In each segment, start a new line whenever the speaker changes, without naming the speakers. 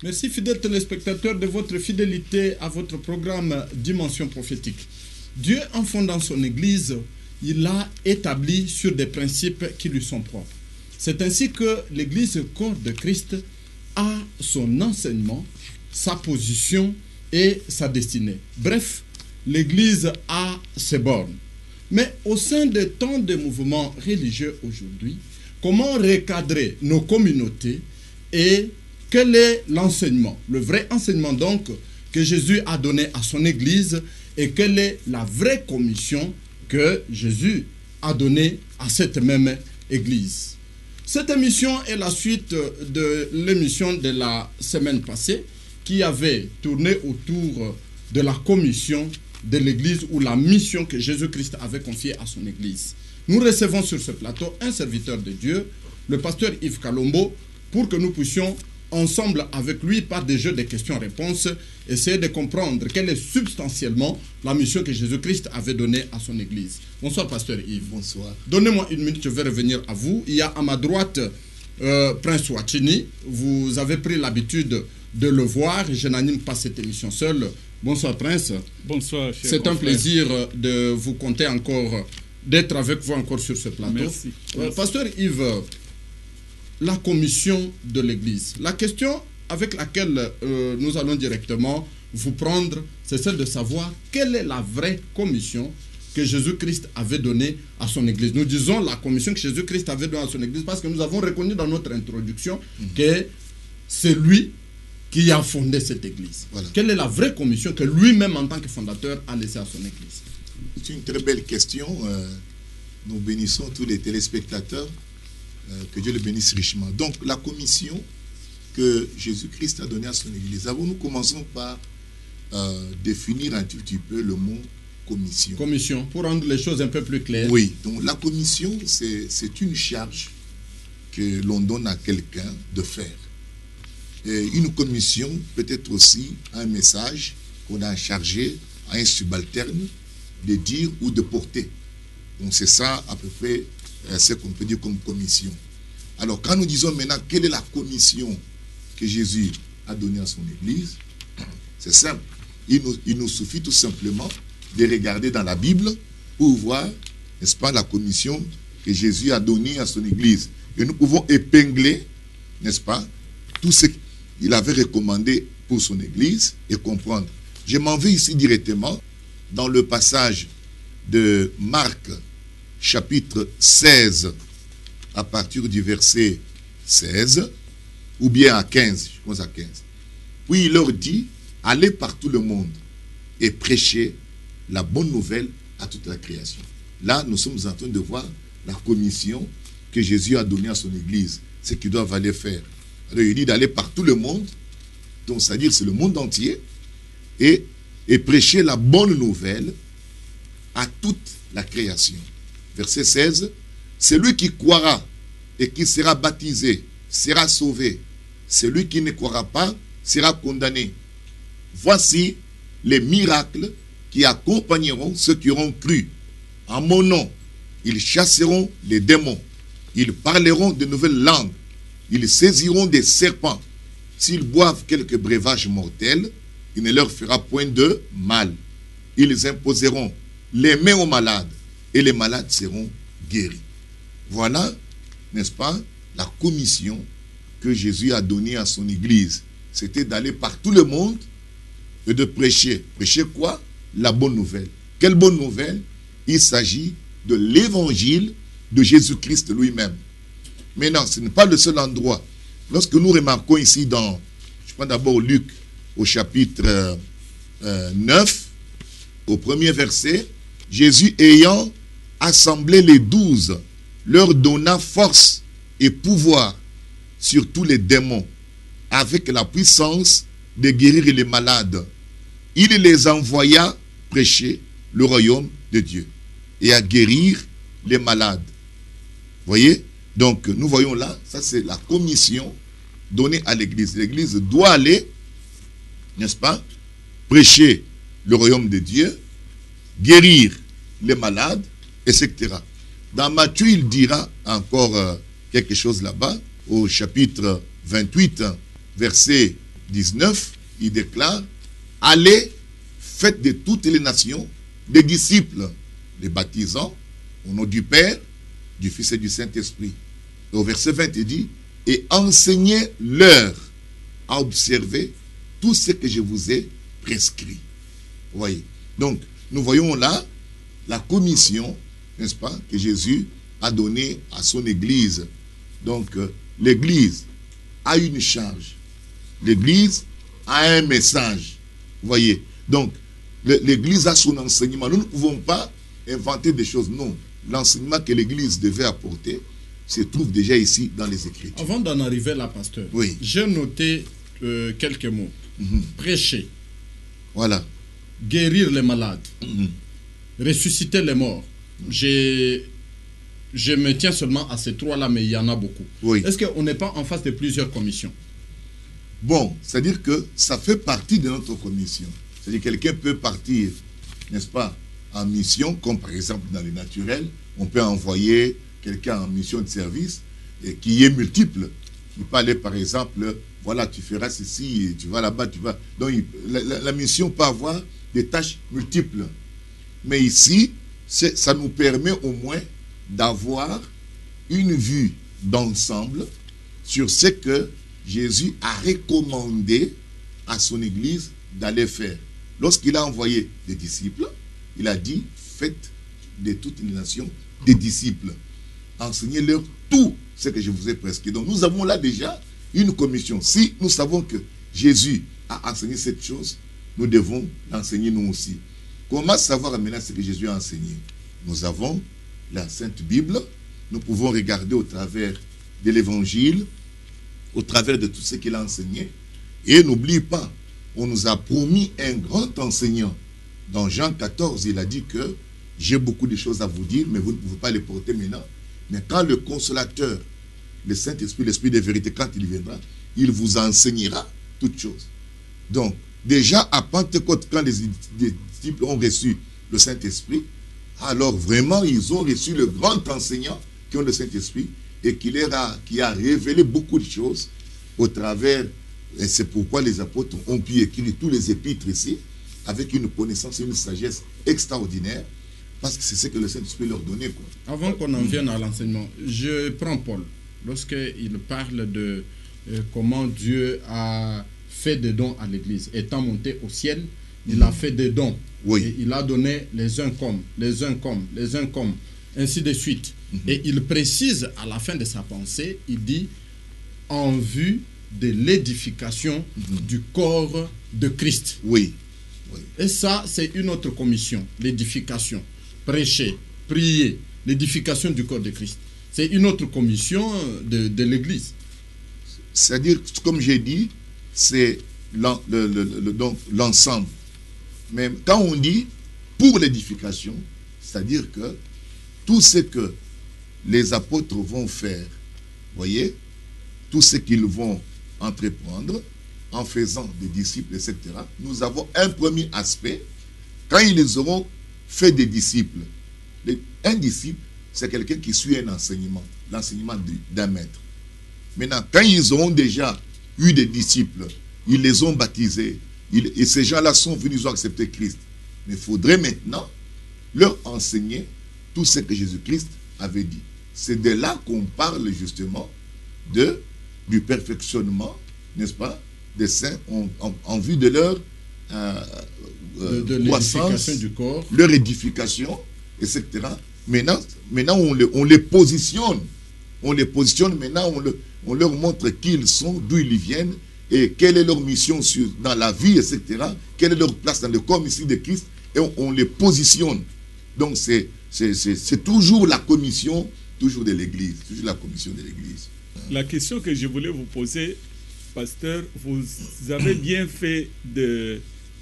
Merci fidèles téléspectateurs de votre fidélité à votre programme Dimension prophétique. Dieu, en fondant son Église, il l'a établi sur des principes qui lui sont propres. C'est ainsi que l'Église corps de Christ a son enseignement, sa position et sa destinée. Bref, l'Église a ses bornes. Mais au sein de tant de mouvements religieux aujourd'hui, comment recadrer nos communautés et quel est l'enseignement, le vrai enseignement donc que Jésus a donné à son Église et quelle est la vraie commission que Jésus a donnée à cette même Église. Cette émission est la suite de l'émission de la semaine passée qui avait tourné autour de la commission de l'Église ou la mission que Jésus-Christ avait confiée à son Église. Nous recevons sur ce plateau un serviteur de Dieu, le pasteur Yves Kalombo, pour que nous puissions ensemble avec lui, par des jeux de questions-réponses, essayer de comprendre quelle est substantiellement la mission que Jésus-Christ avait donnée à son Église. Bonsoir, pasteur Yves.
Bonsoir.
Donnez-moi une minute, je vais revenir à vous. Il y a à ma droite Prince Ouachini. Vous avez pris l'habitude de le voir. Je n'anime pas cette émission seul. Bonsoir, Prince.
Bonsoir, cher
C'est un plaisir de vous compter encore, d'être avec vous encore sur ce plateau.
Merci.
Pasteur Yves, la commission de l'Église. La question avec laquelle nous allons directement vous prendre, c'est celle de savoir quelle est la vraie commission que Jésus-Christ avait donnée à son Église. Nous disons la commission que Jésus-Christ avait donnée à son Église parce que nous avons reconnu dans notre introduction que c'est lui qui a fondé cette Église. Voilà. Quelle est la vraie commission que lui-même, en tant que fondateur, a laissée à son Église?
C'est une très belle question. Nous bénissons tous les téléspectateurs. Que Dieu le bénisse richement. Donc, la commission que Jésus-Christ a donnée à son Église. D'abord, nous commençons par définir un tout petit peu le mot commission.
Commission, pour rendre les choses un peu plus claires.
Oui, donc la commission, c'est une charge que l'on donne à quelqu'un de faire. Et une commission peut être aussi un message qu'on a chargé à un subalterne de dire ou de porter. Donc c'est ça à peu près ce qu'on peut dire comme commission. Alors quand nous disons maintenant quelle est la commission que Jésus a donnée à son Église, c'est simple. Il nous suffit tout simplement de regarder dans la Bible pour voir, n'est-ce pas, la commission que Jésus a donnée à son Église. Et nous pouvons épingler, n'est-ce pas, tout ce qu'il avait recommandé pour son Église et comprendre. Je m'en vais ici directement dans le passage de Marc, chapitre 16, à partir du verset 16, ou bien à 15, je pense à 15. Puis il leur dit, allez par tout le monde et prêchez la bonne nouvelle à toute la création. Là, nous sommes en train de voir la commission que Jésus a donnée à son Église, ce qu'ils doivent aller faire. Alors il dit d'aller par tout le monde, donc c'est-à-dire c'est le monde entier, et prêcher la bonne nouvelle à toute la création. Verset 16, celui qui croira et qui sera baptisé sera sauvé. Celui qui ne croira pas sera condamné. Voici les miracles qui accompagneront ceux qui auront cru. En mon nom, ils chasseront les démons. Ils parleront de nouvelles langues. Ils saisiront des serpents. S'ils boivent quelques breuvages mortels, il ne leur fera point de mal. Ils imposeront les mains aux malades et les malades seront guéris. Voilà, n'est-ce pas, la commission que Jésus a donnée à son Église. C'était d'aller par tout le monde et de prêcher. Prêcher quoi? La bonne nouvelle. Quelle bonne nouvelle? Il s'agit de l'évangile de Jésus-Christ lui-même. Maintenant, ce n'est pas le seul endroit. Lorsque nous remarquons ici dans, je prends d'abord Luc au chapitre 9, au premier verset, Jésus ayant assemblé les 12, leur donna force et pouvoir sur tous les démons, avec la puissance de guérir les malades. Il les envoya prêcher le royaume de Dieu et à guérir les malades. Voyez? Donc, nous voyons là, ça c'est la commission donnée à l'Église. L'Église doit aller, n'est-ce pas, prêcher le royaume de Dieu, guérir les malades, etc. Dans Matthieu, il dira encore quelque chose là-bas. Au chapitre 28, verset 19, il déclare, allez, faites de toutes les nations des disciples, les baptisant au nom du Père, du Fils et du Saint-Esprit. Et au verset 20, il dit, et enseignez-leur à observer tout ce que je vous ai prescrit. Vous voyez. Donc, nous voyons là la commission, n'est-ce pas, que Jésus a donnée à son Église. Donc, l'Église a une charge. L'Église a un message. Vous voyez. Donc, l'Église a son enseignement. Nous ne pouvons pas inventer des choses. Non. L'enseignement que l'Église devait apporter se trouve déjà ici dans les Écritures.
Avant d'en arriver là, pasteur,
oui,
j'ai noté quelques mots. Prêcher.
Voilà.
Guérir les malades. Ressusciter les morts. Je me tiens seulement à ces trois-là, mais il y en a beaucoup.
Oui.
Est-ce qu'on n'est pas en face de plusieurs commissions?
Bon, c'est-à-dire que ça fait partie de notre commission. C'est-à-dire que quelqu'un peut partir, n'est-ce pas, en mission, comme par exemple dans le naturel, on peut envoyer quelqu'un en mission de service et qui est multiple. Il peut aller par exemple, voilà, tu feras ceci, tu vas là-bas, tu vas... Donc la mission peut avoir des tâches multiples. Mais ici, ça nous permet au moins d'avoir une vue d'ensemble sur ce que Jésus a recommandé à son Église d'aller faire. Lorsqu'il a envoyé des disciples, il a dit, faites de toutes les nations des disciples. Enseignez-leur tout ce que je vous ai prescrit. Donc nous avons là déjà une commission. Si nous savons que Jésus a enseigné cette chose, nous devons l'enseigner nous aussi. Comment savoir maintenant ce que Jésus a enseigné? Nous avons la Sainte Bible. Nous pouvons regarder au travers de l'Évangile, au travers de tout ce qu'il a enseigné. Et n'oublie pas, on nous a promis un grand enseignant. Dans Jean 14, il a dit que j'ai beaucoup de choses à vous dire, mais vous ne pouvez pas les porter maintenant. Mais quand le consolateur, le Saint-Esprit, l'Esprit de vérité, quand il viendra, il vous enseignera toutes choses. Donc, déjà à Pentecôte, quand les disciples ont reçu le Saint-Esprit, alors vraiment, ils ont reçu le grand enseignant qui ont le Saint-Esprit et qui a révélé beaucoup de choses au travers, et c'est pourquoi les apôtres ont pu écrire tous les épîtres ici, avec une connaissance et une sagesse extraordinaire, parce que c'est ce que le Saint-Esprit leur donnait, quoi.
Avant qu'on en vienne à l'enseignement, je prends Paul, lorsqu'il parle de comment Dieu a fait des dons à l'Église. Étant monté au ciel, il a fait des dons.
Oui.
Et il a donné les uns comme, les uns comme, les uns comme, ainsi de suite. Et il précise à la fin de sa pensée, il dit, en vue de l'édification du corps de Christ.
Oui. Oui.
Et ça, c'est une autre commission, l'édification. Prêcher, prier, l'édification du corps de Christ. C'est une autre commission de l'Église.
C'est-à-dire, comme j'ai dit, c'est l'ensemble. Mais quand on dit pour l'édification, c'est-à-dire que tout ce que les apôtres vont faire, voyez, tout ce qu'ils vont entreprendre en faisant des disciples, etc., nous avons un premier aspect. Quand ils auront fait des disciples, un disciple, c'est quelqu'un qui suit un enseignement, l'enseignement d'un maître. Maintenant, quand ils auront déjà eu des disciples, ils les ont baptisés, et ces gens-là sont venus, ils ont accepté Christ. Mais il faudrait maintenant leur enseigner tout ce que Jésus-Christ avait dit. C'est de là qu'on parle justement du perfectionnement, n'est-ce pas, des saints en vue de leur
croissance du corps,
leur édification, etc. Maintenant on les positionne. On les positionne maintenant, on leur montre qui ils sont, d'où ils viennent, et quelle est leur mission dans la vie, etc. Quelle est leur place dans le corps ici de Christ, et on les positionne. Donc c'est toujours la commission, toujours de l'Église, toujours la commission de l'Église.
La question que je voulais vous poser, pasteur, vous avez bien fait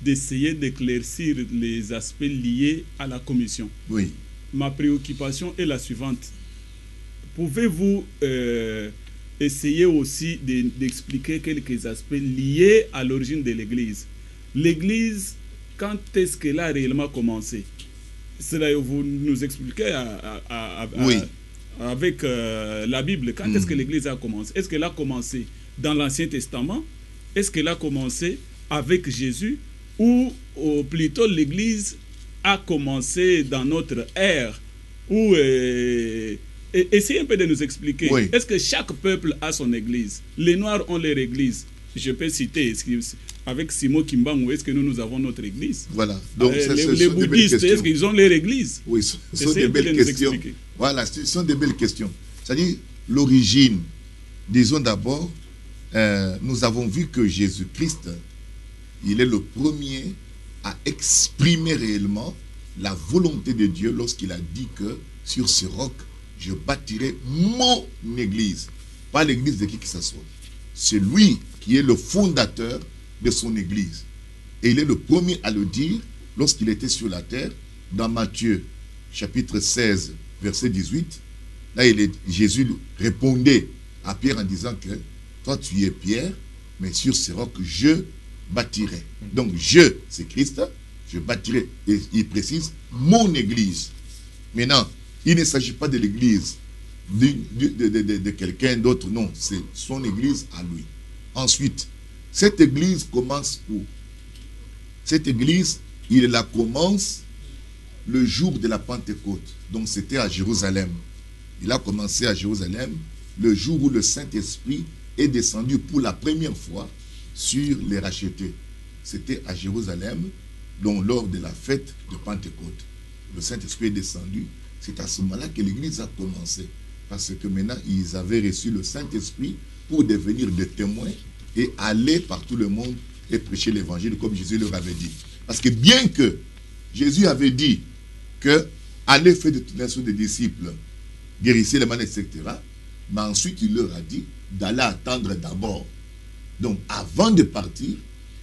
d'essayer d'éclaircir les aspects liés à la commission.
Oui.
Ma préoccupation est la suivante. Pouvez-vous essayer aussi d'expliquer quelques aspects liés à l'origine de l'Église? L'Église, quand est-ce qu'elle a réellement commencé? Cela, vous nous expliquez
oui.
avec la Bible. Quand est-ce que l'Église a commencé? Est-ce qu'elle a commencé dans l'Ancien Testament? Est-ce qu'elle a commencé avec Jésus? Ou plutôt l'Église a commencé dans notre ère? Ou essayez un peu de nous expliquer.
Oui.
Est-ce que chaque peuple a son église? Les Noirs ont leur église. Je peux citer, avec Simon Kimbangu, est-ce que nous avons notre église?
Voilà. Donc,
les bouddhistes, est-ce qu'ils ont leur église?
Oui, ce sont des belles questions. Voilà, ce sont des belles questions. C'est-à-dire, l'origine, disons d'abord, nous avons vu que Jésus-Christ, il est le premier à exprimer réellement la volonté de Dieu lorsqu'il a dit que sur ce roc, je bâtirai mon église. Pas l'église de qui que ce soit. C'est lui qui est le fondateur de son église. Et il est le premier à le dire lorsqu'il était sur la terre, dans Matthieu chapitre 16, verset 18. Là, Jésus répondait à Pierre en disant que toi tu es Pierre, mais sur ce roc je bâtirai. Donc je, c'est Christ, je bâtirai, et il précise, mon église. Maintenant, il ne s'agit pas de l'église de quelqu'un d'autre, non, c'est son église à lui. Ensuite, cette église commence où? Cette église, il la commence le jour de la Pentecôte. Donc c'était à Jérusalem. Il a commencé à Jérusalem le jour où le Saint-Esprit est descendu pour la première fois sur les rachetés. C'était à Jérusalem, donc lors de la fête de Pentecôte. Le Saint-Esprit est descendu. C'est à ce moment-là que l'église a commencé. Parce que maintenant, ils avaient reçu le Saint-Esprit pour devenir des témoins et aller par tout le monde et prêcher l'évangile comme Jésus leur avait dit. Parce que bien que Jésus avait dit que allez faire de toute nation des disciples, guérissez les malades, etc. Mais ensuite, il leur a dit d'aller attendre d'abord. Donc, avant de partir,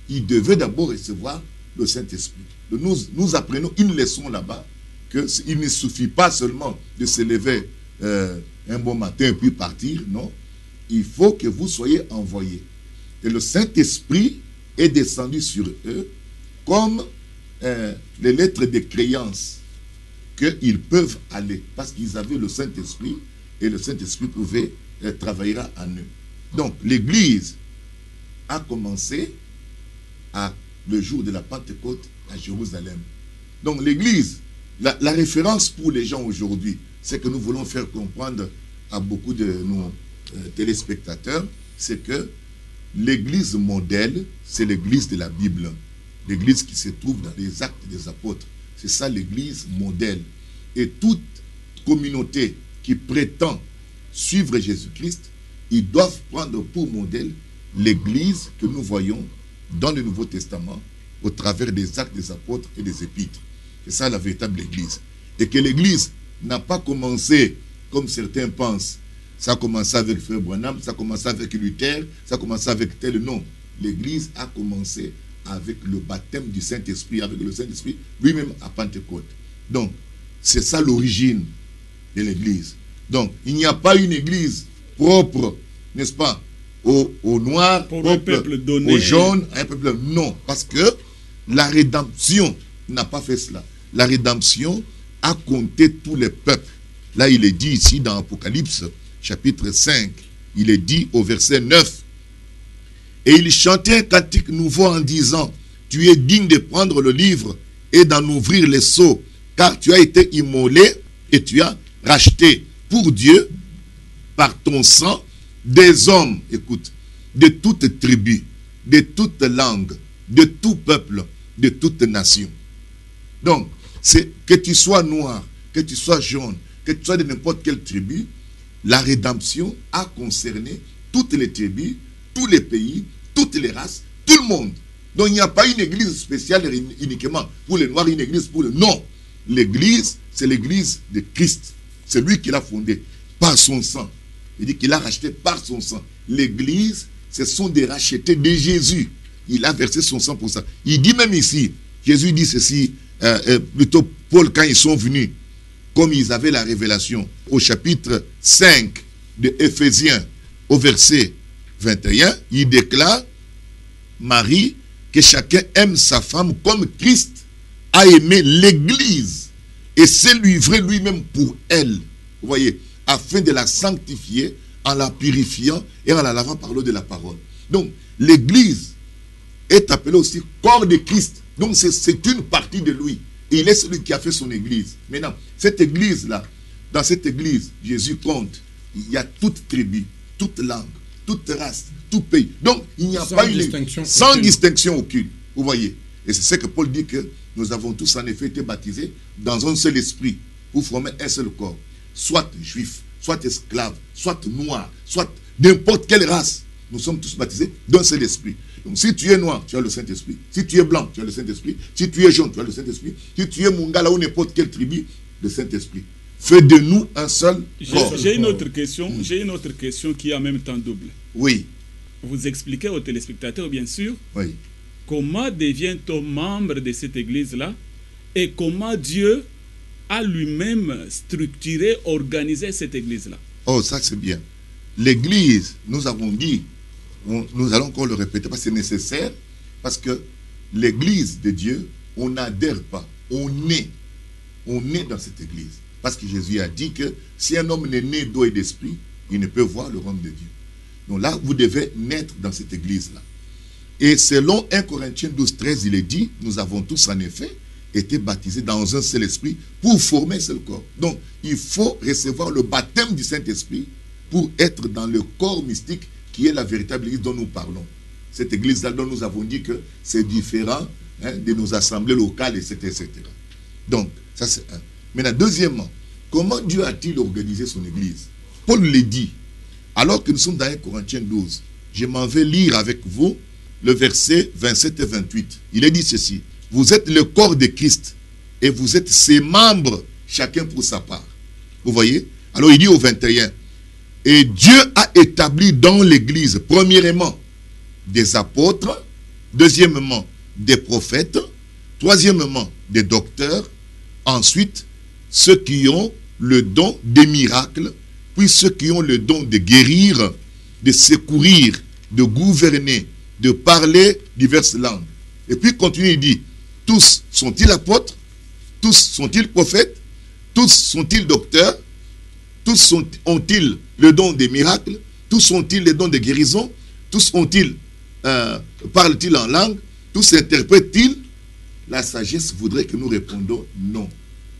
ils devaient d'abord recevoir le Saint-Esprit. Nous apprenons une leçon là-bas, qu'il ne suffit pas seulement de se lever un bon matin et puis partir, non. Il faut que vous soyez envoyés. Et le Saint-Esprit est descendu sur eux comme les lettres de créance qu'ils peuvent aller, parce qu'ils avaient le Saint-Esprit et le Saint-Esprit pouvait travailler en eux. Donc, l'Église a commencé le jour de la Pentecôte à Jérusalem. Donc, l'Église, la référence pour les gens aujourd'hui, c'est que nous voulons faire comprendre à beaucoup de nos téléspectateurs, c'est que l'Église modèle, c'est l'Église de la Bible. L'Église qui se trouve dans les Actes des Apôtres. C'est ça l'Église modèle. Et toute communauté qui prétend suivre Jésus-Christ, ils doivent prendre pour modèle l'Église que nous voyons dans le Nouveau Testament au travers des Actes des Apôtres et des Épîtres. C'est ça la véritable Église. Et que l'Église n'a pas commencé comme certains pensent. Ça a commencé avec Frère Branham, ça a commencé avec Luther, ça a commencé avec tel nom. L'Église a commencé avec le baptême du Saint-Esprit, avec le Saint-Esprit lui-même à Pentecôte. Donc, c'est ça l'origine de l'Église. Donc, il n'y a pas une Église propre, n'est-ce pas, aux Noirs,
pour
propre,
un peuple donné,
aux jaunes, un peuple. Non, parce que la rédemption n'a pas fait cela. La rédemption a compté tous les peuples. Là, il est dit ici dans Apocalypse, chapitre 5, il est dit au verset 9, et il chantait un cantique nouveau en disant, tu es digne de prendre le livre et d'en ouvrir les sceaux, car tu as été immolé et tu as racheté pour Dieu, par ton sang, des hommes, écoute, de toute tribu, de toute langue, de tout peuple, de toute nation. Donc, c'est que tu sois noir, que tu sois jaune, que tu sois de n'importe quelle tribu, la rédemption a concerné toutes les tribus, tous les pays, toutes les races, tout le monde. Donc il n'y a pas une église spéciale uniquement pour les noirs, une église pour les... Non, l'église, c'est l'église de Christ. C'est lui qui l'a fondée par son sang. Il dit qu'il a racheté par son sang. L'église, ce sont des rachetés de Jésus. Il a versé son sang pour ça. Il dit même ici, Jésus dit ceci, plutôt Paul quand ils sont venus, comme ils avaient la révélation, au chapitre 5 de Éphésiens, au verset 21, il déclare, Marie, que chacun aime sa femme comme Christ a aimé l'Église et s'est livré lui-même pour elle. Vous voyez, afin de la sanctifier en la purifiant et en la lavant par l'eau de la parole. Donc, l'Église est appelée aussi corps de Christ. Donc, c'est une partie de lui. Et il est celui qui a fait son Église. Maintenant, cette Église-là, dans cette Église, Jésus compte, il y a toute tribu, toute langue, toute race, tout pays. Donc, il n'y a pas une sans distinction aucune. Vous voyez. Et c'est ce que Paul dit que nous avons tous en effet été baptisés dans un seul esprit pour former un seul corps. Soit juif, soit esclave, soit noir, soit n'importe quelle race. Nous sommes tous baptisés d'un seul esprit. Donc si tu es noir, tu as le Saint-Esprit. Si tu es blanc, tu as le Saint-Esprit. Si tu es jaune, tu as le Saint-Esprit. Si tu es Mungala ou n'importe quelle tribu, le Saint-Esprit. Fais de nous un seul corps.
J'ai une autre question. J'ai une autre question qui est en même temps double.
Oui.
Vous expliquez aux téléspectateurs, bien sûr,
oui.
Comment devient-on membre de cette église-là et comment Dieu a lui-même structuré, organisé cette église-là.
Oh, ça c'est bien. L'église, nous avons dit, nous allons encore le répéter parce que c'est nécessaire, parce que l'église de Dieu, on n'adhère pas, on est dans cette église. Parce que Jésus a dit que si un homme n'est né d'eau et d'esprit, il ne peut voir le royaume de Dieu. Donc là, vous devez naître dans cette église-là. Et selon 1 Corinthiens 12, 13, il est dit, nous avons tous en effet été baptisés dans un seul esprit pour former un seul corps. Donc, il faut recevoir le baptême du Saint-Esprit pour être dans le corps mystique qui est la véritable église dont nous parlons. Cette église-là dont nous avons dit que c'est différent de nos assemblées locales, etc., etc. Donc, ça c'est un. Maintenant, deuxièmement, comment Dieu a-t-il organisé son église? Paul le dit, alors que nous sommes dans 1 Corinthiens 12, je m'en vais lire avec vous le verset 27 et 28. Il est dit ceci, vous êtes le corps de Christ et vous êtes ses membres, chacun pour sa part. Vous voyez? Alors il dit au 21, et Dieu a établi dans l'église, premièrement, des apôtres, deuxièmement, des prophètes, troisièmement, des docteurs, ensuite, ceux qui ont le don des miracles, puis ceux qui ont le don de guérir, de secourir, de gouverner, de parler diverses langues. Et puis continue, il dit, tous sont-ils apôtres? Tous sont-ils prophètes? Tous sont-ils docteurs? Tous ont-ils le don des miracles? Tous ont-ils le don de guérison? Tous ont-ils, parlent-ils en langue? Tous interprètent-ils? La sagesse voudrait que nous répondons non.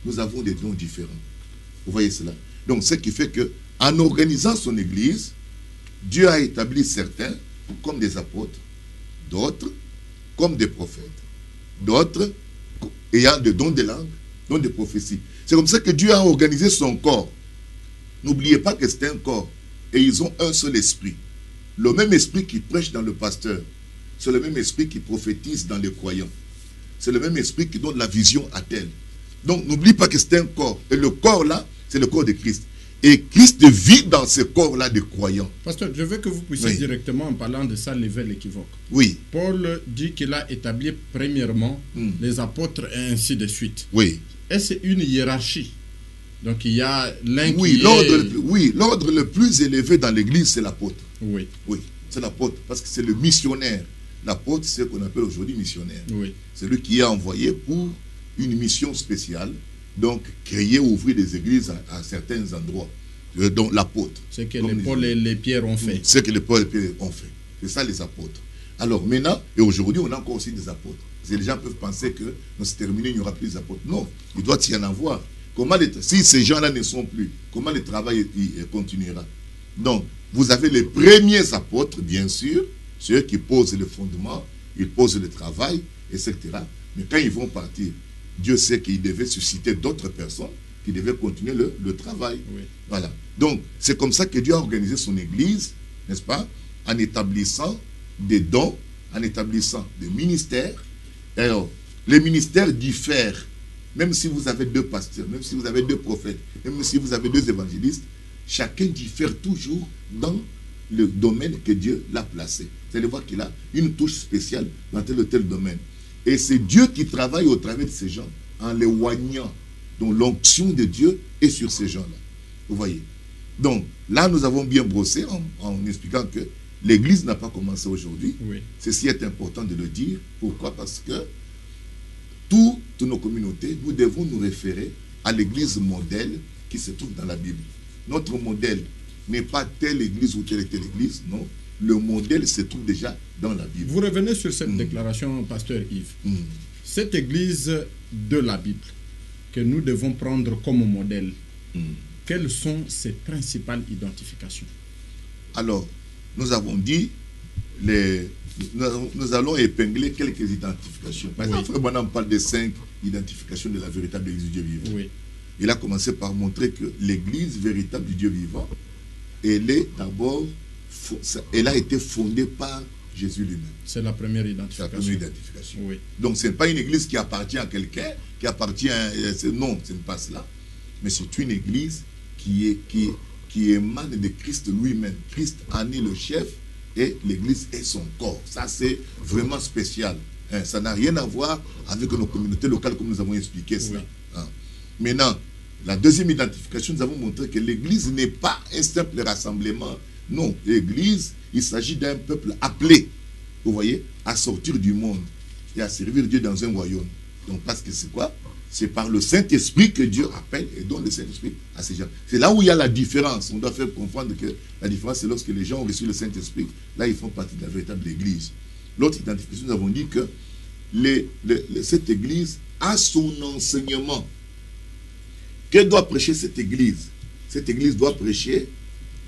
Nous avons des dons différents. Vous voyez cela? Donc, ce qui fait que, en organisant son église, Dieu a établi certains comme des apôtres, d'autres comme des prophètes, d'autres ayant des dons de langue, dons de prophétie. C'est comme ça que Dieu a organisé son corps. N'oubliez pas que c'est un corps et ils ont un seul esprit. Le même esprit qui prêche dans le pasteur, c'est le même esprit qui prophétise dans les croyants. C'est le même esprit qui donne la vision à tel. Donc n'oublie pas que c'est un corps. Et le corps là, c'est le corps de Christ. Et Christ vit dans ce corps-là de croyants.
Pasteur, je veux que vous puissiez directement, en parlant de ça, lever l'équivoque.
Oui.
Paul dit qu'il a établi premièrement les apôtres et ainsi de suite.
Oui.
Et c'est une hiérarchie. Donc il y a l'un
qui est... l'ordre le plus élevé dans l'église, c'est l'apôtre.
Oui.
Oui, c'est l'apôtre, parce que c'est le missionnaire. L'apôtre, c'est ce qu'on appelle aujourd'hui missionnaire.
Oui.
C'est lui qui est envoyé pour une mission spéciale. Donc, créer, ouvrir des églises à certains endroits, dont l'apôtre.
Ce que les Paul et les Pierre ont fait.
Ce que les Paul et les Pierre ont fait. C'est ça les apôtres. Alors maintenant, et aujourd'hui, on a encore aussi des apôtres. Parce que les gens peuvent penser que c'est terminé, il n'y aura plus d'apôtres. Non, il doit y en avoir. Si ces gens-là ne sont plus, comment le travail continuera? Donc, vous avez les premiers apôtres, bien sûr, ceux qui posent le fondement, ils posent le travail, etc. Mais quand ils vont partir, Dieu sait qu'il devait susciter d'autres personnes qui devaient continuer le travail.
Oui.
Voilà. Donc, c'est comme ça que Dieu a organisé son église, n'est-ce pas? En établissant des dons, en établissant des ministères. Alors, les ministères diffèrent. Même si vous avez 2 pasteurs, même si vous avez 2 prophètes, même si vous avez 2 évangélistes, chacun diffère toujours dans le domaine que Dieu l'a placé. Vous allez voir qu'il a une touche spéciale dans tel ou tel domaine. Et c'est Dieu qui travaille au travers de ces gens, en les oignant. Donc l'onction de Dieu est sur ces gens-là. Vous voyez? Donc là, nous avons bien brossé en expliquant que l'église n'a pas commencé aujourd'hui.
Oui.
Ceci est important de le dire. Pourquoi? Parce que toutes nos communautés, nous devons nous référer à l'église modèle qui se trouve dans la Bible. notre modèle n'est pas telle église ou telle église, non. Le modèle se trouve déjà dans la Bible.
Vous revenez sur cette déclaration, pasteur Yves. Cette église de la Bible que nous devons prendre comme modèle, quelles sont ses principales identifications?
Alors, nous avons dit, nous allons épingler quelques identifications. Par exemple, Frère Branham parle de 5 identifications de la véritable église du Dieu vivant.
Oui.
Il a commencé par montrer que l'église véritable du Dieu vivant, elle est d'abord, elle a été fondée par Jésus lui-même.
C'est la première
C'est
identification.
la première identification.
Oui.
Donc, ce n'est pas une église qui appartient à quelqu'un, qui appartient à... Non, ce n'est pas cela. Mais c'est une église qui émane de Christ lui-même. Christ en est le chef et l'église est son corps. Ça, c'est vraiment spécial. Hein, ça n'a rien à voir avec nos communautés locales comme nous avons expliqué cela. Hein. Maintenant, la deuxième identification, nous avons montré que l'église n'est pas un simple rassemblement. Non, l'église, il s'agit d'un peuple appelé, vous voyez, à sortir du monde et à servir Dieu dans un royaume. Donc, parce que c'est quoi? C'est par le Saint-Esprit que Dieu appelle et donne le Saint-Esprit à ces gens. C'est là où il y a la différence. On doit faire comprendre que la différence, c'est lorsque les gens ont reçu le Saint-Esprit. Là, ils font partie de la véritable église. L'autre identification, nous avons dit que cette église a son enseignement. Que doit prêcher cette église? Cette église doit prêcher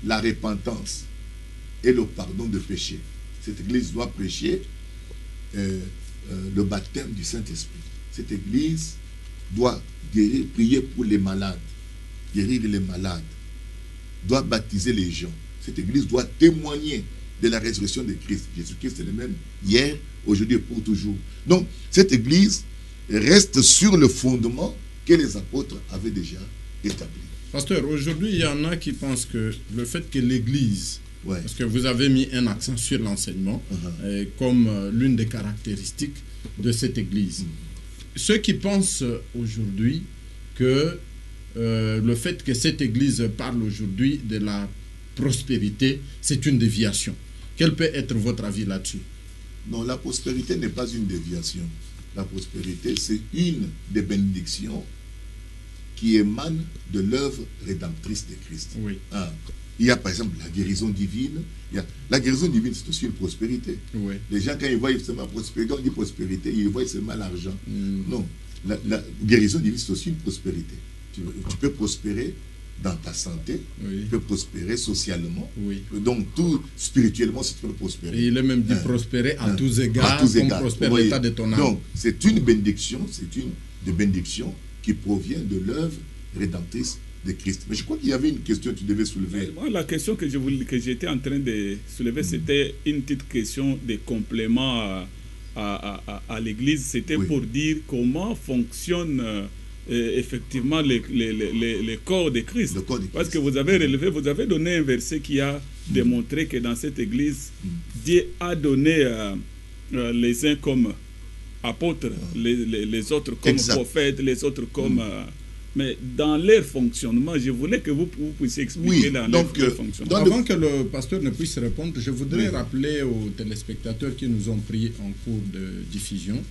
la repentance et le pardon de péché. Cette église doit prêcher le baptême du Saint-Esprit. Cette église doit guérir, prier pour les malades, guérir les malades, doit baptiser les gens. Cette église doit témoigner de la résurrection de Christ. Jésus-Christ est le même hier, aujourd'hui et pour toujours. Donc, cette église reste sur le fondement que les apôtres avaient déjà établi.
Pasteur, aujourd'hui, il y en a qui pensent que le fait que l'église, parce que vous avez mis un accent sur l'enseignement, comme l'une des caractéristiques de cette église. Ceux qui pensent aujourd'hui que le fait que cette église parle aujourd'hui de la prospérité, c'est une déviation. Quel peut être votre avis là-dessus?
Non, la prospérité n'est pas une déviation. La prospérité, c'est une des bénédictions qui émane de l'œuvre rédemptrice de Christ.
Oui.
Il y a par exemple la guérison divine. La guérison divine, c'est aussi une prospérité.
Oui.
Les gens, quand ils voient seulement prospérité, quand on dit prospérité, ils voient seulement l'argent. Non, la guérison divine, c'est aussi une prospérité. Tu peux prospérer dans ta santé, tu peux prospérer socialement. Donc, tout spirituellement, c'est tu peux prospérer.
Et il est même dit prospérer à tous égards, comme prospère l'état de ton âme.
Donc, c'est une bénédiction, c'est une des bénédictions qui provient de l'œuvre rédemptrice de Christ. Mais je crois qu'il y avait une question que tu devais soulever.
Moi, la question que j'étais en train de soulever, c'était une petite question de complément à l'Église. C'était pour dire comment fonctionne effectivement le corps de Christ. Parce que vous avez relevé, vous avez donné un verset qui a démontré que dans cette Église, Dieu a donné les uns comme apôtres, les autres comme prophètes, les autres comme... mais dans leur fonctionnement, je voulais que vous puissiez expliquer leur fonctionnement.
Avant que le pasteur ne puisse répondre, je voudrais rappeler aux téléspectateurs qui nous ont pris en cours de diffusion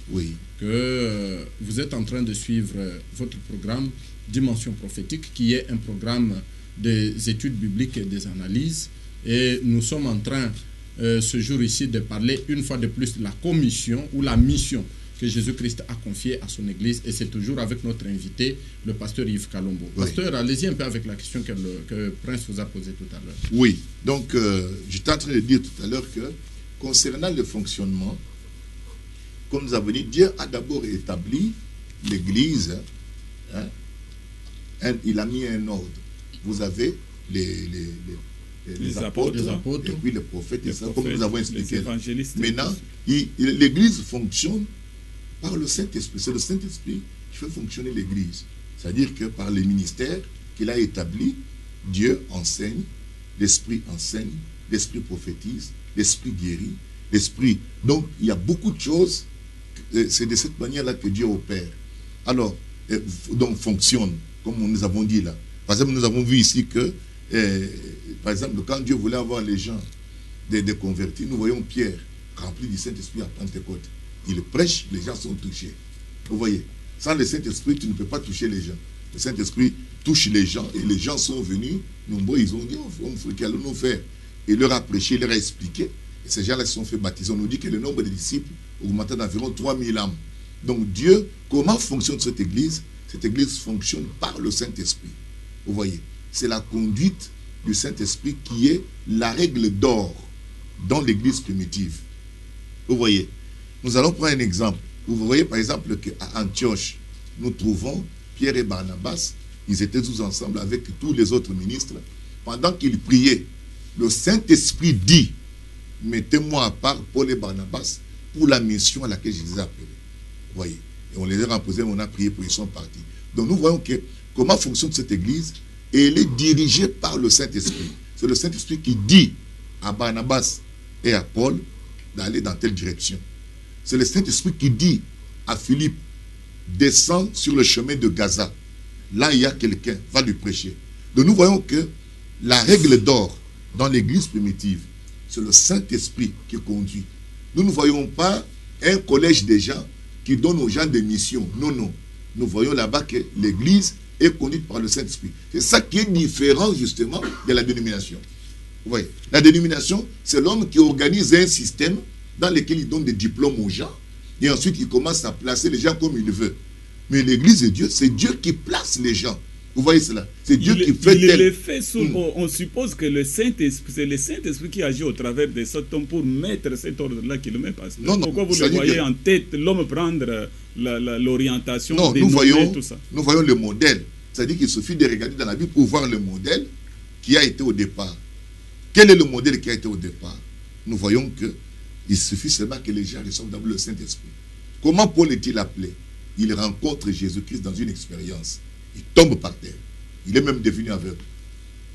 que vous êtes en train de suivre votre programme Dimension prophétique, qui est un programme des études bibliques et des analyses. Et nous sommes en train, ce jour ici, de parler une fois de plus de la commission ou la mission que Jésus-Christ a confié à son Église, et c'est toujours avec notre invité, le pasteur Yves Kalombo. Pasteur, allez-y un peu avec la question que Prince vous a posée tout à l'heure.
Oui, donc j'étais en train de dire tout à l'heure que concernant le fonctionnement, comme nous avons dit, Dieu a d'abord établi l'Église, il a mis un ordre. Vous avez les apôtres, et puis les prophètes, et ça, comme nous avons expliqué. Maintenant, l'Église fonctionne par le Saint-Esprit. C'est le Saint-Esprit qui fait fonctionner l'Église. C'est-à-dire que par les ministères qu'il a établis, Dieu enseigne, l'Esprit enseigne, l'Esprit prophétise, l'Esprit guérit, l'Esprit... Donc, il y a beaucoup de choses, c'est de cette manière-là que Dieu opère. Alors, donc fonctionne, comme nous avons dit là. Par exemple, nous avons vu ici que, par exemple, quand Dieu voulait avoir les gens des convertis, nous voyons Pierre, rempli du Saint-Esprit à Pentecôte. Il prêche, les gens sont touchés. Vous voyez, sans le Saint-Esprit, tu ne peux pas toucher les gens. Le Saint-Esprit touche les gens et les gens sont venus, nombreux, ils ont dit, qu'allons-nous faire? Il leur a prêché, il leur a expliqué. Et ces gens-là se sont fait baptiser. On nous dit que le nombre de disciples augmentait d'environ 3000 âmes. Donc Dieu, comment fonctionne cette église? Cette église fonctionne par le Saint-Esprit. Vous voyez, c'est la conduite du Saint-Esprit qui est la règle d'or dans l'église primitive. Vous voyez, nous allons prendre un exemple. Vous voyez par exemple qu'à Antioche, nous trouvons Pierre et Barnabas, ils étaient tous ensemble avec tous les autres ministres. Pendant qu'ils priaient, le Saint-Esprit dit, mettez-moi à part Paul et Barnabas pour la mission à laquelle je les ai appelés. Vous voyez, et on les a remposés, on a prié pour ils sont partis. Donc nous voyons que comment fonctionne cette église, et elle est dirigée par le Saint-Esprit. C'est le Saint-Esprit qui dit à Barnabas et à Paul d'aller dans telle direction. C'est le Saint-Esprit qui dit à Philippe, descends sur le chemin de Gaza. Là, il y a quelqu'un, va lui prêcher. Donc nous voyons que la règle d'or dans l'église primitive, c'est le Saint-Esprit qui conduit. Nous ne voyons pas un collège de gens qui donne aux gens des missions. Non, non. Nous voyons là-bas que l'église est conduite par le Saint-Esprit. C'est ça qui est différent justement de la dénomination. Vous voyez, la dénomination, c'est l'homme qui organise un système dans lequel il donne des diplômes aux gens et ensuite il commence à placer les gens comme il veut. Mais l'église de Dieu, c'est Dieu qui place les gens. Vous voyez cela? C'est Dieu qui fait tel.
On suppose que le Saint-Esprit, c'est le Saint-Esprit qui agit au travers de cet homme pour mettre cet ordre-là qui le met pas.
Non, non.
Pourquoi vous le voyez en tête, l'homme prendre l'orientation,
non, tout ça? Nous voyons le modèle. C'est-à-dire qu'il suffit de regarder dans la Bible pour voir le modèle qui a été au départ. Quel est le modèle qui a été au départ? Nous voyons qu'il suffit seulement que les gens reçoivent d'abord le Saint-Esprit. Comment Paul est-il appelé? Il rencontre Jésus-Christ dans une expérience. Il tombe par terre. Il est même devenu aveugle.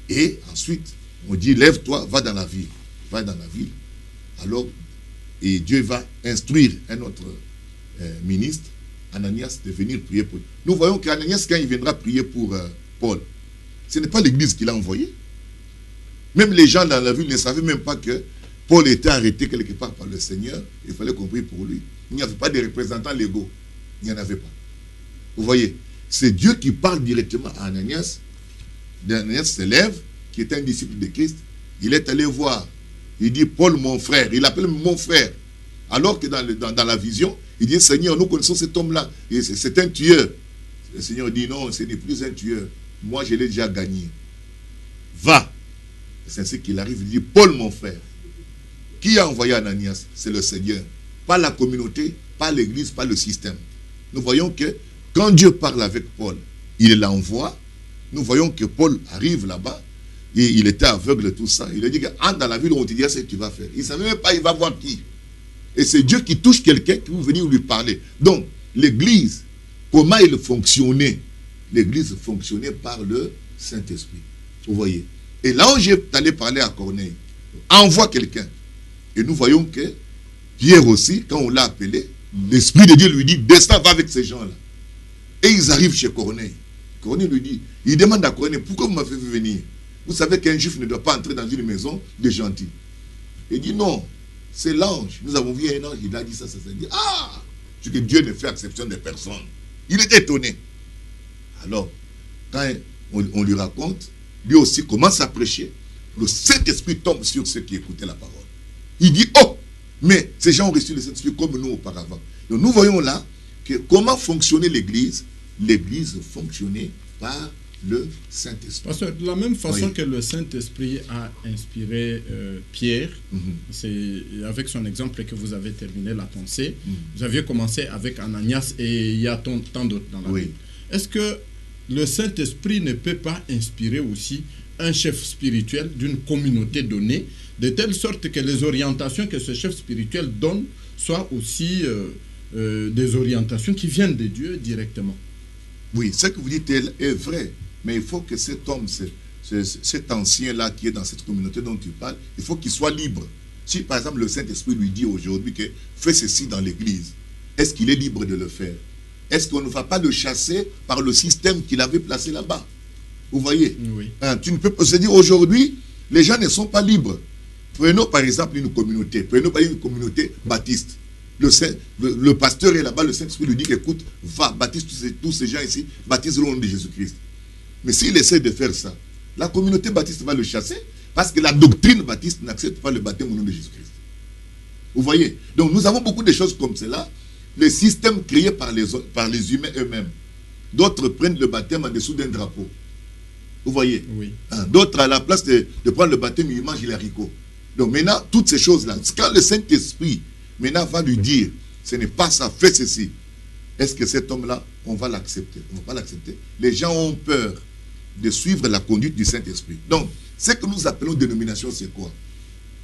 Et ensuite, on dit, lève-toi, va dans la ville. Va dans la ville. Alors, et Dieu va instruire un autre ministre, Ananias, de venir prier pour lui. Nous voyons qu'Ananias, quand il viendra prier pour Paul, ce n'est pas l'église qu'il a envoyé. Même les gens dans la ville ne savaient même pas que Paul était arrêté quelque part par le Seigneur. Il fallait qu'on prie pour lui. Il n'y avait pas de représentants légaux. Il n'y en avait pas. Vous voyez, c'est Dieu qui parle directement à Ananias. Ananias se lève, qui est un disciple de Christ. Il est allé voir. Il dit, Paul, mon frère. Il l'appelle mon frère. Alors que dans la vision, il dit, Seigneur, nous connaissons cet homme-là. C'est un tueur. Le Seigneur dit, non, ce n'est plus un tueur. Moi, je l'ai déjà gagné. Va. C'est ainsi qu'il arrive. Il dit, Paul, mon frère. Qui a envoyé Ananias? C'est le Seigneur. Pas la communauté, pas l'église, pas le système. Nous voyons que quand Dieu parle avec Paul, il l'envoie. Nous voyons que Paul arrive là-bas et il était aveugle, tout ça. Il a dit, entre dans la ville où on te dit ce que tu vas faire. Il ne savait même pas, il va voir qui. Et c'est Dieu qui touche quelqu'un qui va venir lui parler. Donc, l'église, comment il fonctionnait? L'église fonctionnait par le Saint-Esprit. Vous voyez. Et là où j'ai allé parler à Corneille, envoie quelqu'un. Et nous voyons que Pierre aussi, quand on l'a appelé, l'Esprit de Dieu lui dit, descends, va avec ces gens-là. Et ils arrivent chez Corneille. Corneille lui dit, il demande à Corneille, pourquoi vous m'avez fait venir? Vous savez qu'un juif ne doit pas entrer dans une maison de gentils. Il dit, non, c'est l'ange. Nous avons vu un ange, il a dit ça. Il dit, ah, c'est que Dieu ne fait exception de personne. Il est étonné. Alors, quand on lui raconte, lui aussi commence à prêcher, le Saint-Esprit tombe sur ceux qui écoutaient la parole. Il dit, oh, mais ces gens ont reçu le Saint-Esprit comme nous auparavant. Donc nous voyons là que comment fonctionnait l'Église? L'Église fonctionnait par le Saint-Esprit.
Parce que de la même façon que le Saint-Esprit a inspiré Pierre, c'est avec son exemple que vous avez terminé la pensée. Vous aviez commencé avec Ananias et il y a tant d'autres dans la Bible. Est-ce que le Saint-Esprit ne peut pas inspirer aussi un chef spirituel d'une communauté donnée, de telle sorte que les orientations que ce chef spirituel donne soient aussi des orientations qui viennent de Dieu directement?
Oui, ce que vous dites est vrai, mais il faut que cet homme, cet ancien-là qui est dans cette communauté dont tu parles, il faut qu'il soit libre. Si par exemple le Saint-Esprit lui dit aujourd'hui que fais ceci dans l'église, est-ce qu'il est libre de le faire? Est-ce qu'on ne va pas le chasser par le système qu'il avait placé là-bas? Vous voyez?
Oui.
Tu ne peux pas se dire aujourd'hui, les gens ne sont pas libres. Prenons par exemple une communauté, prenons par exemple une communauté baptiste. le pasteur est là-bas, le Saint-Esprit lui dit, écoute, va, baptise tous ces gens ici, baptise le nom de Jésus-Christ. Mais s'il essaie de faire ça, la communauté baptiste va le chasser, parce que la doctrine baptiste n'accepte pas le baptême au nom de Jésus-Christ. Vous voyez? Donc nous avons beaucoup de choses comme cela, les systèmes créés par les humains eux-mêmes. D'autres prennent le baptême en dessous d'un drapeau. Vous voyez?
Oui.
D'autres, à la place de prendre le baptême, ils mangent les haricots. Donc maintenant, toutes ces choses-là, quand le Saint-Esprit maintenant va lui dire, ce n'est pas ça, fais ceci, est-ce que cet homme-là, on va l'accepter? On ne va pas l'accepter. Les gens ont peur de suivre la conduite du Saint-Esprit. Donc, ce que nous appelons dénomination, c'est quoi?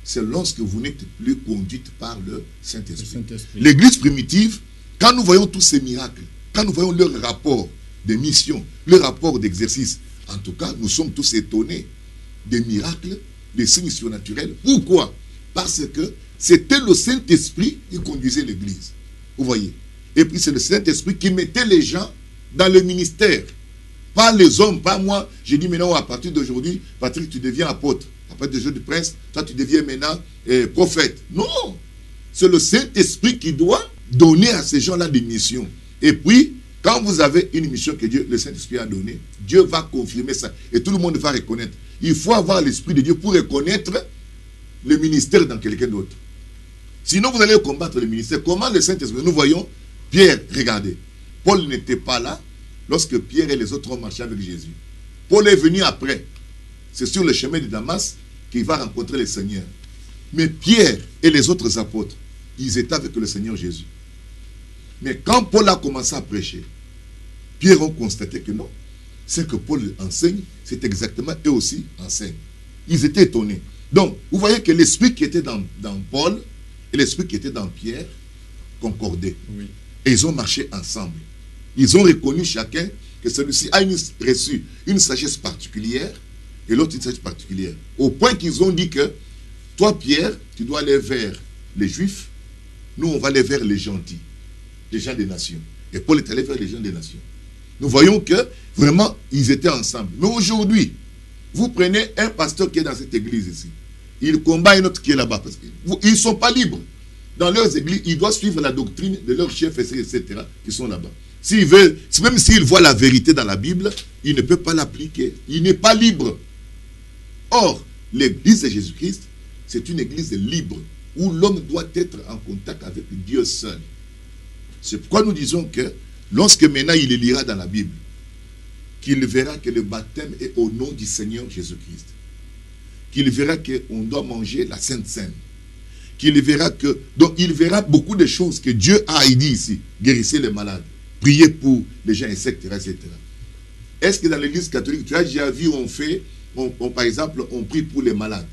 C'est lorsque vous n'êtes plus conduite par le Saint-Esprit. L'église primitive, quand nous voyons tous ces miracles, quand nous voyons leur rapport de mission, leur rapport d'exercice, en tout cas, nous sommes tous étonnés des miracles, des signes surnaturels. Pourquoi? Parce que c'était le Saint-Esprit qui conduisait l'église. Vous voyez? Et puis c'est le Saint-Esprit qui mettait les gens dans le ministère. Pas les hommes, pas moi. J'ai dit maintenant, à partir d'aujourd'hui, Patrick, tu deviens apôtre. À partir du jeu de prince, toi, tu deviens maintenant prophète. Non! C'est le Saint-Esprit qui doit donner à ces gens-là des missions. Et puis, quand vous avez une mission que Dieu, le Saint-Esprit a donnée, Dieu va confirmer ça. Et tout le monde va reconnaître. Il faut avoir l'Esprit de Dieu pour reconnaître le ministère dans quelqu'un d'autre. Sinon, vous allez combattre le ministère. Comment le Saint-Esprit? Nous voyons Pierre, regardez. Paul n'était pas là lorsque Pierre et les autres ont marché avec Jésus. Paul est venu après. C'est sur le chemin de Damas qu'il va rencontrer le Seigneur. Mais Pierre et les autres apôtres, ils étaient avec le Seigneur Jésus. Mais quand Paul a commencé à prêcher, Pierre a constaté que non. Ce que Paul enseigne, c'est exactement eux aussi enseignent. Ils étaient étonnés. Donc, vous voyez que l'esprit qui était dans Paul et l'esprit qui était dans Pierre concordaient. Oui. Et ils ont marché ensemble. Ils ont reconnu chacun que celui-ci a reçu une sagesse particulière et l'autre une sagesse particulière. Au point qu'ils ont dit que toi, Pierre, tu dois aller vers les Juifs. Nous, on va aller vers les gentils, les gens des nations. Et Paul est allé vers les gens des nations. Nous voyons que vraiment, ils étaient ensemble. Mais aujourd'hui, vous prenez un pasteur qui est dans cette église ici. Il combat un autre qui est là-bas. Parce qu'ils ne sont pas libres. Dans leurs églises, ils doivent suivre la doctrine de leurs chefs, etc., qui sont là-bas. Même s'il voit la vérité dans la Bible, il ne peut pas l'appliquer. Il n'est pas libre. Or, l'église de Jésus-Christ, c'est une église libre, où l'homme doit être en contact avec Dieu seul. C'est pourquoi nous disons que, lorsque maintenant il lira dans la Bible, qu'il verra que le baptême est au nom du Seigneur Jésus-Christ, qu'il verra qu'on doit manger la Sainte Seine, qu'il verra que... Donc il verra beaucoup de choses que Dieu a dit ici. Guérissez les malades, priez pour les gens, etc. etc. Est-ce que dans l'église catholique, tu as déjà vu, par exemple, on prie pour les malades?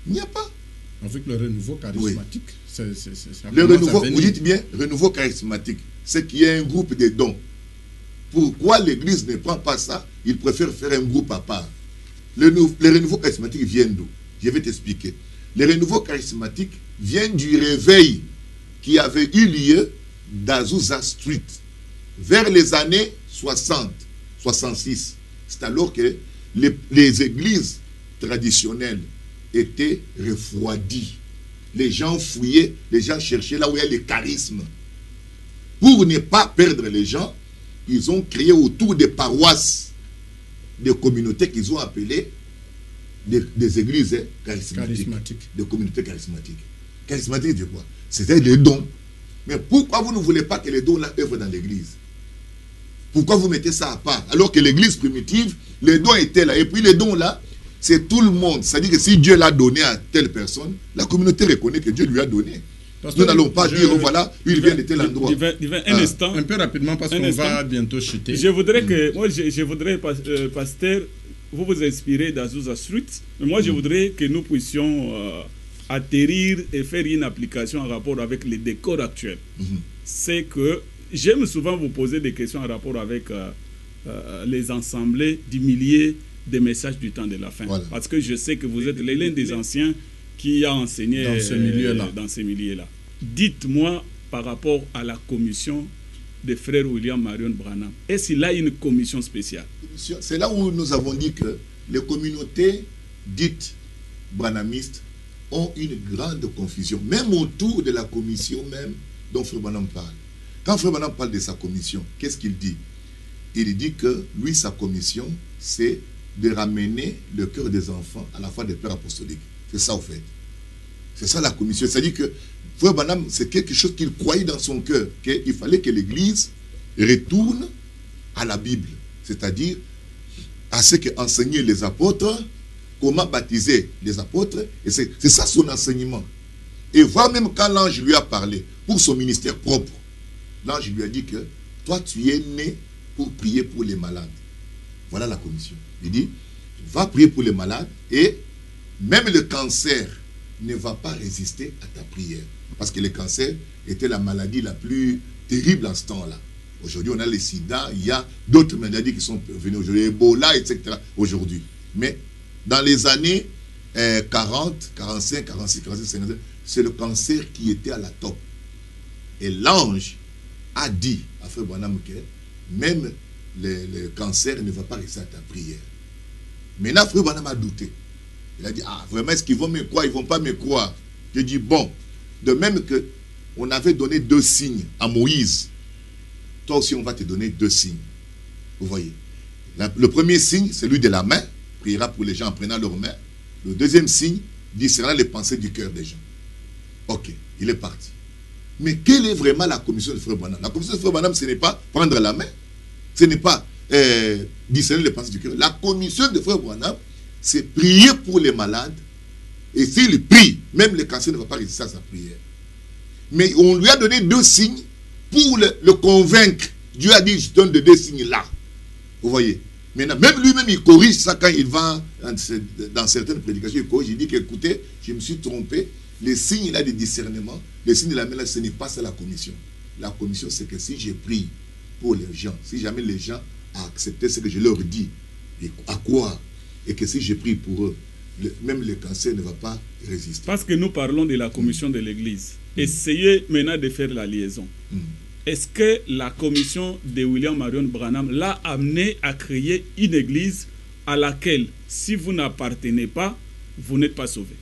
Il n'y a pas.
Avec le renouveau charismatique,
oui. Le renouveau, vous dites bien, renouveau charismatique, c'est qu'il y a un groupe de dons. Pourquoi l'église ne prend pas ça? Il préfère faire un groupe à part. Le renouveau charismatique vient d'où? Je vais t'expliquer. Le renouveau charismatique vient du réveil qui avait eu lieu d'Azusa Street vers les années 60, 66. C'est alors que les églises traditionnelles étaient refroidies. Les gens fouillaient, les gens cherchaient là où il y a les charismes. Pour ne pas perdre les gens, ils ont créé autour des paroisses, des communautés qu'ils ont appelées des églises charismatiques. Des communautés charismatiques. Charismatiques de quoi? C'était les dons. Mais pourquoi vous ne voulez pas que les dons là œuvrent dans l'église? Pourquoi vous mettez ça à part? Alors que l'église primitive, les dons étaient là. Et puis les dons là, c'est tout le monde. C'est-à-dire que si Dieu l'a donné à telle personne, la communauté reconnaît que Dieu lui a donné. Nous n'allons pas dire, voilà, il vient de tel endroit.
Un instant.
Un peu rapidement, parce qu'on va bientôt chuter.
Je voudrais que, moi, je voudrais, pasteur, vous inspirez d'Azusa Street, mais moi, je voudrais que nous puissions atterrir et faire une application en rapport avec les décors actuels. C'est que j'aime souvent vous poser des questions en rapport avec les assemblées du millier des messages du temps de la fin. Voilà. Parce que je sais que vous êtes l'un des anciens qui a enseigné dans ce milieu-là. Dites-moi par rapport à la commission des frères William Marion Branham, est-ce qu'il a une commission spéciale?
C'est là où nous avons dit que les communautés dites branhamistes ont une grande confusion. Même autour de la commission même, dont Frère Branham parle. Quand Frère Branham parle de sa commission, qu'est-ce qu'il dit? Il dit que lui, sa commission, c'est de ramener le cœur des enfants à la foi des pères apostoliques. C'est ça, au fait. C'est ça la commission. C'est-à-dire que Frère Branham, c'est quelque chose qu'il croyait dans son cœur, qu'il fallait que l'Église retourne à la Bible, c'est-à-dire à ce qu'enseignaient les apôtres, comment baptiser les apôtres, et c'est ça son enseignement. Et voir même quand l'ange lui a parlé, pour son ministère propre, l'ange lui a dit que toi tu es né pour prier pour les malades. Voilà la commission. Il dit, va prier pour les malades, et même le cancer ne va pas résister à ta prière. Parce que le cancer était la maladie la plus terrible en ce temps-là. Aujourd'hui, on a le sida, il y a d'autres maladies qui sont venues aujourd'hui, Ebola, etc. aujourd'hui. Mais dans les années 40, 45, 46, 47, 57, c'est le cancer qui était à la top. Et l'ange a dit à Frère Branham que même le cancer ne va pas résister à ta prière. Maintenant, Frère Branham a douté. Il a dit, ah, vraiment, est-ce qu'ils vont me croire? Ils ne vont pas me croire. Je dis, bon, de même que on avait donné 2 signes à Moïse, toi aussi, on va te donner 2 signes. Vous voyez. Le premier signe, c'est celui de la main. Priera pour les gens en prenant leurs mains. Le deuxième signe, discernera les pensées du cœur des gens. Ok, il est parti. Mais quelle est vraiment la commission de Frère Branham? La commission de Frère Branham, ce n'est pas prendre la main. Ce n'est pas discerner les pensées du cœur. La commission de Frère Branham, c'est prier pour les malades. Et s'il prie, même le cancer ne va pas résister à sa prière. Mais on lui a donné 2 signes pour le convaincre. Dieu a dit, je donne 2 signes là. Vous voyez. Maintenant, même lui-même, il corrige ça quand il va dans certaines prédications. Il corrige, il dit qu'écoutez, je me suis trompé. Les signes là de discernement, les signes de la main là, ce n'est pas ça la commission. La commission, c'est que si je prie pour les gens, si jamais les gens acceptent ce que je leur dis, et à croire, et que si je prie pour eux, même le cancer ne va pas résister.
Parce que nous parlons de la commission de l'Église. Essayez maintenant de faire la liaison. Est-ce que la commission de William Marion Branham l'a amené à créer une église à laquelle, si vous n'appartenez pas, vous n'êtes pas sauvé?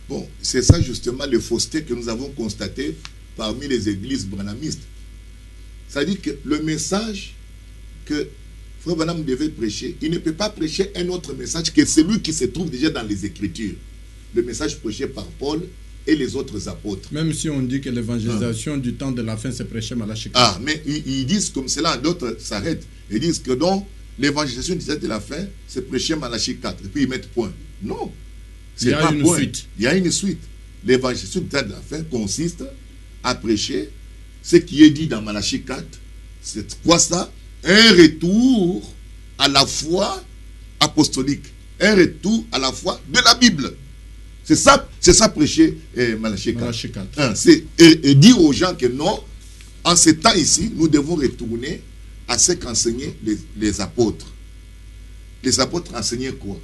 Bon, c'est ça justement le fausseté que nous avons constaté parmi les églises branhamistes. C'est-à-dire que le message que Frère Branham devait prêcher, il ne peut pas prêcher un autre message que celui qui se trouve déjà dans les Écritures. Le message prêché par Paul et les autres apôtres.
Même si on dit que l'évangélisation du temps de la fin, c'est prêché Malachie 4.
Ah, mais ils disent comme cela, d'autres s'arrêtent. Ils disent que donc, l'évangélisation du temps de la fin, c'est prêché Malachie 4. Et puis ils mettent point. Non.
Il y a une suite.
Il y a une suite. L'évangélisation du temps de la fin consiste à prêcher ce qui est dit dans Malachie 4. C'est quoi ça? Un retour à la foi apostolique. Un retour à la foi de la Bible. C'est ça prêcher Malachie 4. C'est dire aux gens que non, en ce temps ici, nous devons retourner à ce qu'enseignaient les apôtres. Les apôtres enseignaient quoi?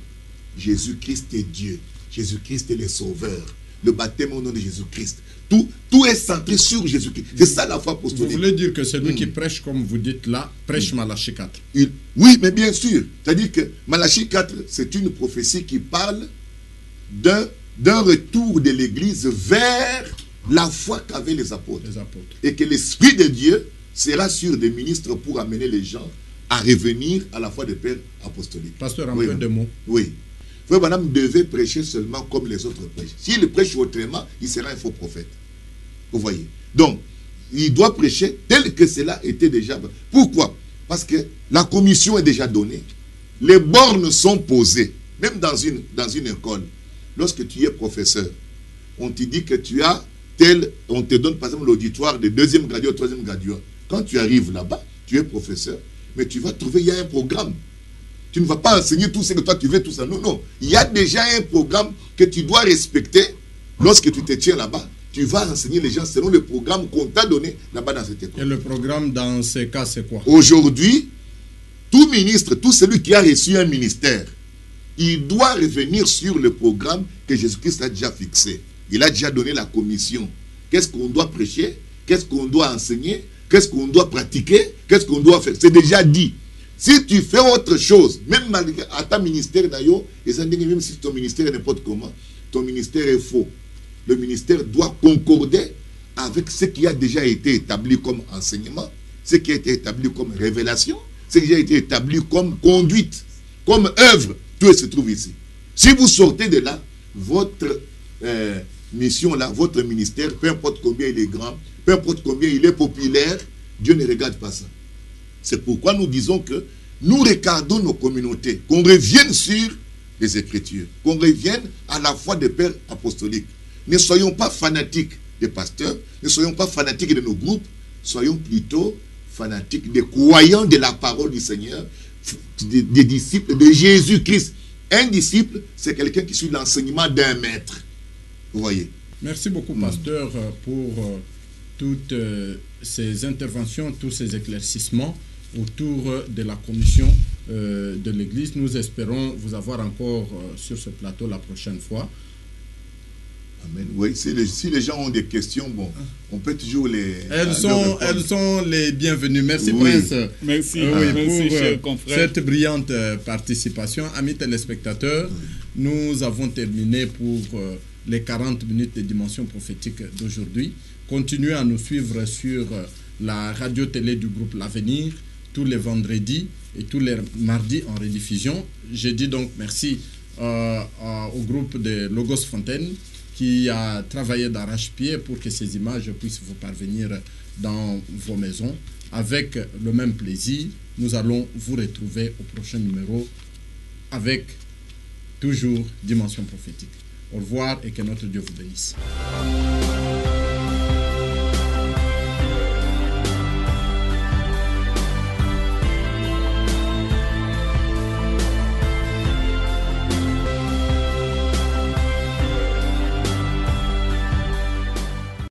Jésus-Christ est Dieu. Jésus-Christ est le Sauveur. Le baptême au nom de Jésus-Christ. Tout est centré sur Jésus-Christ. C'est ça la foi apostolique.
Vous voulez dire que celui qui prêche, comme vous dites là, prêche Malachie 4?
Oui, mais bien sûr. C'est-à-dire que Malachie 4, c'est une prophétie qui parle d'un retour de l'Église vers la foi qu'avaient les apôtres. Et que l'Esprit de Dieu sera sur des ministres pour amener les gens à revenir à la foi des pères apostoliques.
Pasteur, un peu de mots.
Oui. Frère Branham devait prêcher seulement comme les autres prêchent. S'il prêche autrement, il sera un faux prophète. Vous voyez. Donc, il doit prêcher tel que cela était déjà. Pourquoi? Parce que la commission est déjà donnée. Les bornes sont posées. Même dans une école. Lorsque tu es professeur, on te dit que tu as on te donne par exemple l'auditoire de 2e graduat, 3e graduat. Quand tu arrives là-bas, tu es professeur, mais tu vas trouver, il y a un programme. Tu ne vas pas enseigner tout ce que toi tu veux, tout ça. Non, non. Il y a déjà un programme que tu dois respecter. Lorsque tu te tiens là-bas, tu vas enseigner les gens selon le programme qu'on t'a donné là-bas dans cette école.
Et le programme dans ces cas, c'est quoi?
Aujourd'hui, tout ministre, tout celui qui a reçu un ministère, il doit revenir sur le programme que Jésus-Christ a déjà fixé. Il a déjà donné la commission. Qu'est-ce qu'on doit prêcher? Qu'est-ce qu'on doit enseigner? Qu'est-ce qu'on doit pratiquer? Qu'est-ce qu'on doit faire? C'est déjà dit. Si tu fais autre chose, même à ta ministère d'ailleurs, même si ton ministère est n'importe comment, ton ministère est faux. Le ministère doit concorder avec ce qui a déjà été établi comme enseignement, ce qui a été établi comme révélation, ce qui a été établi comme conduite, comme œuvre, tout se trouve ici. Si vous sortez de là, votre mission là, votre ministère, peu importe combien il est grand, peu importe combien il est populaire, Dieu ne regarde pas ça. C'est pourquoi nous disons que nous regardons nos communautés, qu'on revienne sur les Écritures, qu'on revienne à la foi des pères apostoliques. Ne soyons pas fanatiques des pasteurs, ne soyons pas fanatiques de nos groupes, soyons plutôt fanatiques des croyants de la parole du Seigneur, des disciples de Jésus-Christ. Un disciple, c'est quelqu'un qui suit l'enseignement d'un maître. Vous voyez.
Merci beaucoup, pasteur, pour toutes ces interventions, tous ces éclaircissements autour de la commission de l'Église. Nous espérons vous avoir encore sur ce plateau la prochaine fois.
Amen. Oui, si les gens ont des questions, bon, on peut toujours les...
Elles sont les bienvenues. Merci,
oui.
Prince.
Merci,
merci
pour
cher
confrère.
Cette brillante participation. Amis téléspectateurs, nous avons terminé pour les 40 minutes de dimension prophétique d'aujourd'hui. Continuez à nous suivre sur la radio-télé du groupe L'Avenir, tous les vendredis et tous les mardis en rediffusion. Je dis donc merci au groupe de Logos Fontaine qui a travaillé d'arrache-pied pour que ces images puissent vous parvenir dans vos maisons. Avec le même plaisir, nous allons vous retrouver au prochain numéro avec toujours Dimension prophétique. Au revoir et que notre Dieu vous bénisse.